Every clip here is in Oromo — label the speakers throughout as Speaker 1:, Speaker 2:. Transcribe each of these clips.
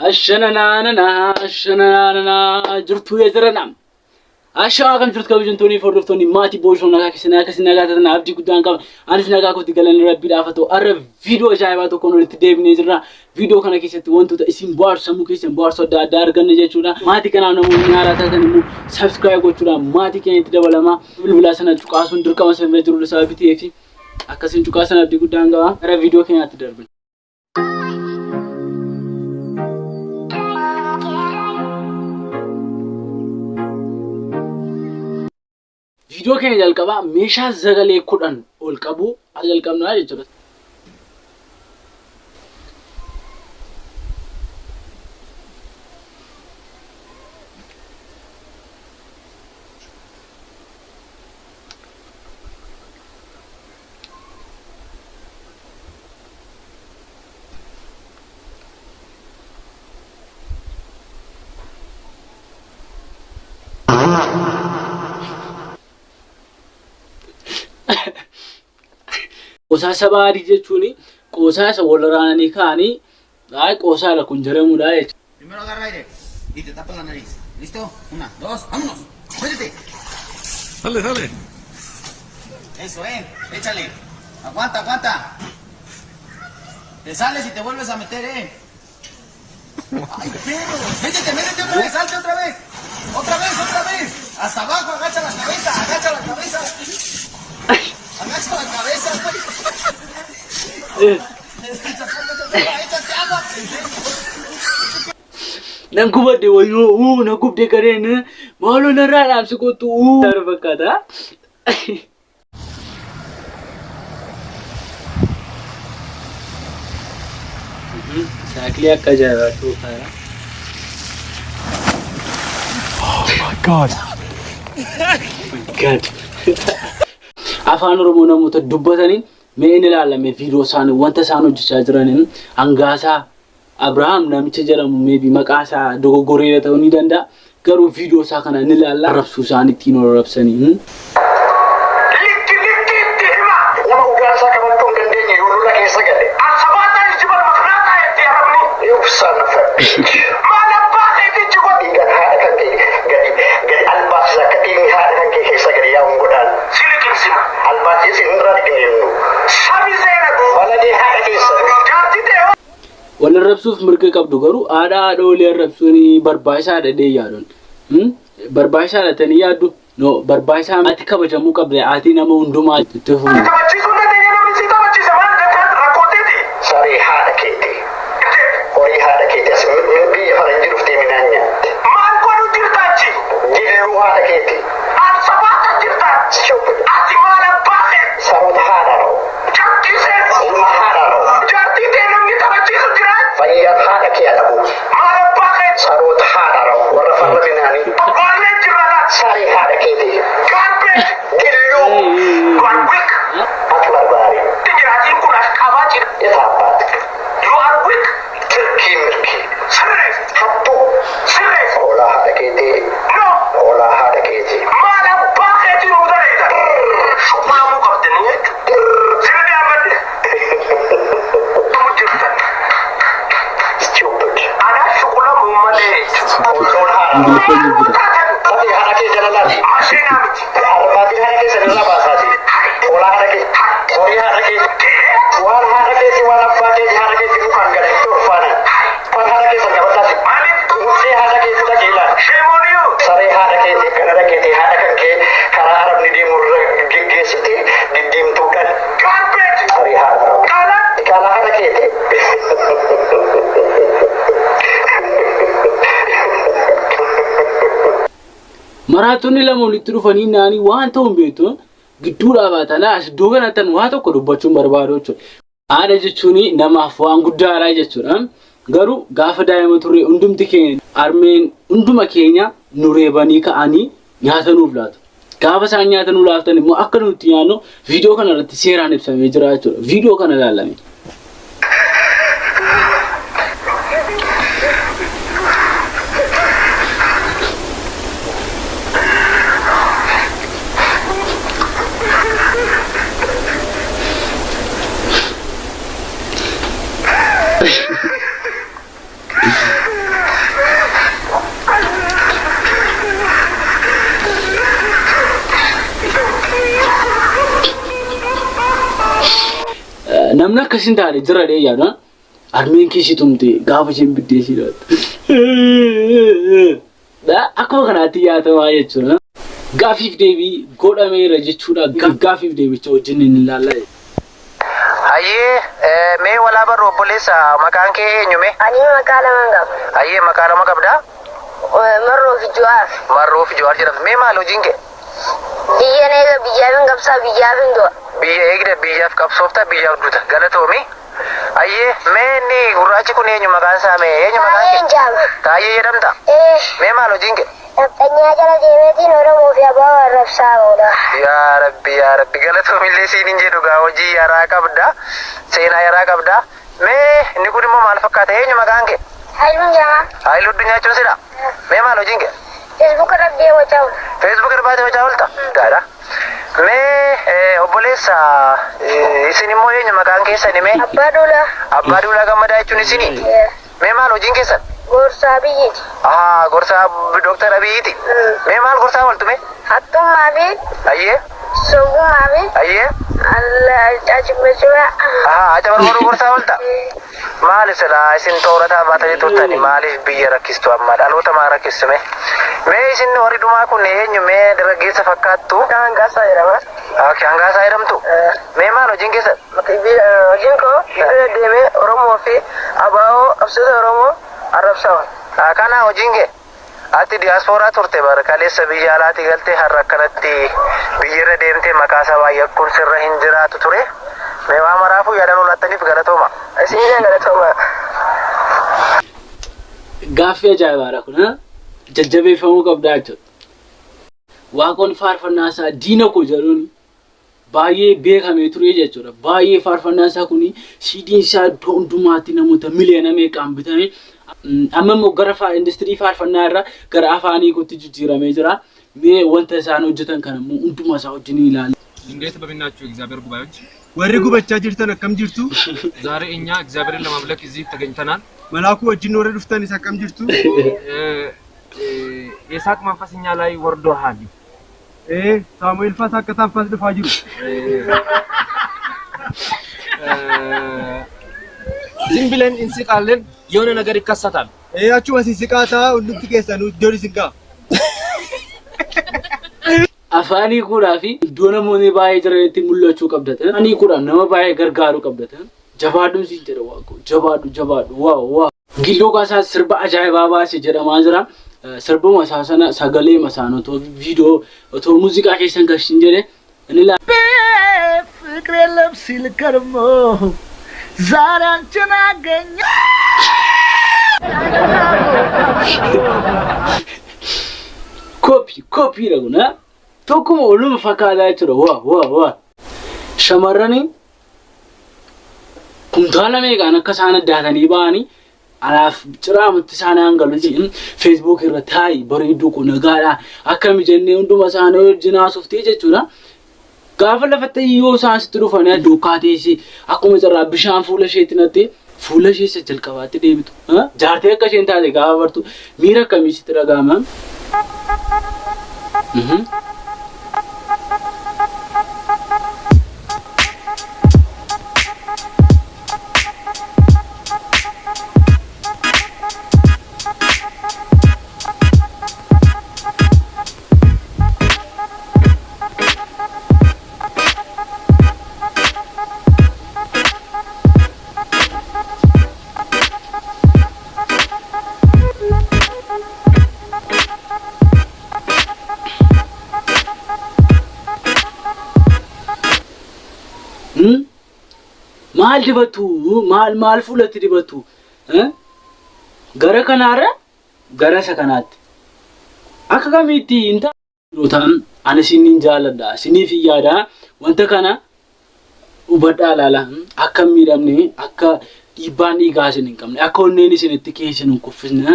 Speaker 1: Ashanana jirtu yeziranam. Ashaa kan jirtu kabajun toni fordoftoni mati boshon nagaa kisina gaatana abdi guddaan qaba. Anis nagaa kooti galan rabbi dhaafato arra video ajaa'iba tokko nuti deebinee jirra. Video kana keessatti wantoota isin bohaarsu sammuu keessan bohaarsu adda addaa arganna jechuudha. Maatii kanaan namoonni haaraa taatan immoo subscribe gochuudhaan maatii keenyatti dabalama. Bilbila sana cuqaasuun dirqama sirrii jiru sababii ta'eef akkasiin cuqaasan abdi guddaan qaba. Gara video keenyaatti darbina. Video keenya jalqaba meeshaa zagalee kudhan ol qabu jalqabnaa jechuudha. Qosaa sabaadii jechuun qosaa isa wal waraananii kaanii qosaa la kun jedhamudha jechuudha.
Speaker 2: Primero agarra aire y te tapas la nariz. ¿Listo? 1, 2, vámonos. Métete.
Speaker 3: Dale.
Speaker 2: Eso, échale. Aguanta. Te sales y te vuelves a meter, Ay, pero. Métete otra vez, salte otra vez. Otra vez. Hasta abajo, agacha la cabeza. Agacha la cabeza,
Speaker 1: Nangkubade wayo, nangkubde karen, malu nararam sekutu, terbakata. Sakliya kajara tu kaya.
Speaker 3: Oh my God.
Speaker 1: God. Afaan Oromoo namoota dubbataniin mee inni ilaalame viidiyoo isaanii wanta isaan hojjechaa jiraniin hangaasaa Abrahaam namicha jedhamu maybe maqaa isaa dogoggoree ta'uu ni danda'a garuu viidiyoo isaa kana ni ilaalla arrabsuu isaanii ittiin arrabsanii. Wal arrabsuuf mirga qabdu garuu aadaa wal arrabsuuni barbaachisaadha deeyyaadhaan. Barbaachisaadha tanii yaaddu no barbaachisaa ati kabajamuu qabda ati nama hundumaa itti fufu. Maraatonni lama walitti dhufanii naanii waan ta'uun beektu gidduu dhaabatanii as iddoo kanatti waa tokko dubbachuun barbaadu jechuudha. Aadaa jechuun namaaf waan guddaadha jechuudha. Garuu gaafa daa'ima turre hundumti keenya armeen hunduma keenya nu reebanii ka'anii nyaata nuuf laatu. Gaafa isaan nyaata nuuf laatan immoo akka nuti nyaannu viidiyoo kana irratti seeraan ibsamee jira jechuudha. Viidiyoo kana ilaalame. namna kasin taale jira de yaada armeen kishi tumte gaafa shin bidde sirat da akko kanati yaata waa jechuudha gaafif deebi godhameera jechuudha gaafif deebicha wajjin hin ilaalla
Speaker 4: Aye, me wala barro polisa makan ke nyume.
Speaker 5: Ani makala mangap.
Speaker 4: Aye, makala magabda.
Speaker 5: Marro fijuar.
Speaker 4: Marro fijuar jirat. Me malo jinge.
Speaker 5: Biya nega biya mangapsa biya bindo.
Speaker 4: Biya egde biya kapsofta biya duta. Galatomi. Aye, me ni urachi kune nyuma kansa me nyuma
Speaker 5: kansa.
Speaker 4: Taye yedamta. Me malo jinge.
Speaker 5: Tanya jala demeti noro mufia bawa rapsa oda.
Speaker 4: Ya Rabbi galatomi le sinin jedu ga oji yara kabda. Sena yara kabda. Me ni kudi mo mal fakata nyuma kange.
Speaker 5: Hailun jama.
Speaker 4: Hailu dunya chosira. Me malo jinge.
Speaker 5: Facebook rabbi wachau.
Speaker 4: Facebook rabbi wachau ta. Dara. Me obolesa isini mo nyuma kange sani me. Abadula gamada chuni sini. Me malo jinge san.
Speaker 5: Gorsa abiyiti.
Speaker 4: Gorsa Dr. Abiyiti. Me mal gorsa waltu me.
Speaker 5: Hatum abiyit.
Speaker 4: Aye.
Speaker 5: Sogum abiyit.
Speaker 4: Aye.
Speaker 5: Allah ajib mesura.
Speaker 4: Aja baru gorsa walta. Mal sala isin torata bata jutani mal biya rakistu amma alota ma rakistu me. Me isin ori duma ku ne nyume deragisa fakatu.
Speaker 5: Kanga sayra mas.
Speaker 4: Kanga sayram tu. Me malo jinge san.
Speaker 5: Makibi jinko deme oromo fi abao absuda oromo Arab Sawan.
Speaker 4: Kana hojinge ati diaspora turte barkale sabiya alati galte harrakanatti biyira deemte makasa wa yakun sirra hinjira ture me wa marafu yadanu latanif galatoma
Speaker 5: asina galatoma
Speaker 1: gaaffii ajaa'ibaadha kun jajjabeeffamuu qabdaa jechuudha waaqoon faarfannaasaa diina koo jedhuun baay'ee beekamee ture jechuudha baay'ee faarfannaasaa kun siidiin isaa iddoo hundumaatti namoota miliyoona meeqaan bitame amma immoo gara industirii faarfannaa irraa gara afaanii kutti jijjiiramee jira mee wanta isaan hojjetan kana immoo hunduma isaa wajjin ilaali
Speaker 6: እንዴት በሚናችሁ እግዚአብሔር ጉባኤዎች
Speaker 7: ወሪ ጉበቻ ጅርተን አከም ጅርቱ
Speaker 6: ዛሬ እኛ እግዚአብሔርን ለማምለክ እዚህ ተገኝተናል
Speaker 7: መላኩ ወጅን ወረ ዱፍተን ይሳቀም ጅርቱ
Speaker 6: የሳቅ መንፈስኛ ላይ ወርዶሃል
Speaker 7: ሳሙኤል ፋሳ ከታንፋስ ድፋጅሩ
Speaker 6: ዝም ብለን እንስቃለን የሆነ ነገር ይከሰታል
Speaker 7: ያቹ ወሲስቃታ ሁሉም ትከሰኑ ዶሪ ስንጋ
Speaker 1: afaanii kuudhaa fi iddoo namoonni baay'ee jiranitti mul'achuu qabdate afaanii kuudhaan nama baay'ee gargaaruu qabdate jabaadhuun siin jedha waaqo jabaadhu waa gilloo kaasaa sirba ajaa'ibaa baasee jedhamaa jira sirbuma isaa sana sagalee masaanotoo viidiyoo otoo muuziqaa keessan gashin jedhe inni laa
Speaker 8: ፍቅር የለም ሲል ከርሞ ዛሬ አንቺን አገኘ
Speaker 1: ኮፒ ረጉና tokkuma oluma fakkaataa jechuudha waa shamarranii kuntaala meeqaan akka isaan addaatanii ba'anii anaaf ciraamatti isaan hangalu Facebook irra taayi bareedduu kun nagaadha akkami jennee hunduma isaanii wajjin haasoftii jechuudha gaafa lafatti yoo isaan sitti dhufanii duukaateessi akkuma carraa bishaan fuula isheetti nattee fuula ishee jalqabaatti deebitu jaartee akka isheen taate gaafa bartu miira akkamii sitti dhaga'ama maal dibatu maal fuulatti dibatu gara kanaarra gara isa kanaatti akka kamiitti inta rotaan ani sinin jaaladha siniif yaada wanta kana ubadhaa laala akka miidhamne akka dhiibbaan dhiigaa isin hin qabne akka onneen isinitti keessan hin kuffisne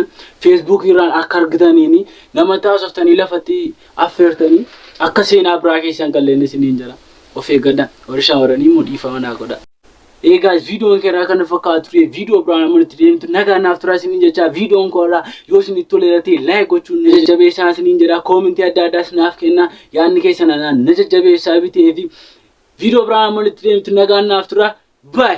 Speaker 1: Facebook irraan akka argitaniini nama taasoftanii lafatti affeertanii akka seenaa biraa keessan qalleen isiniin jira of eeggadha warri shaawaranii mudhiifama naa godha guys, video kera kan fakkaatu ture video biraan amanti deemtu nagaa naaf tura isiniin jecha video koora yoo isin tolerate like gochuun na jajjabeessaa isiniin jedha comment adda addaa isinaaf kenna yaadni keessan na jajjabeessaa bitee fi video biraan amanti deemtu nagaa naaf tura ባይ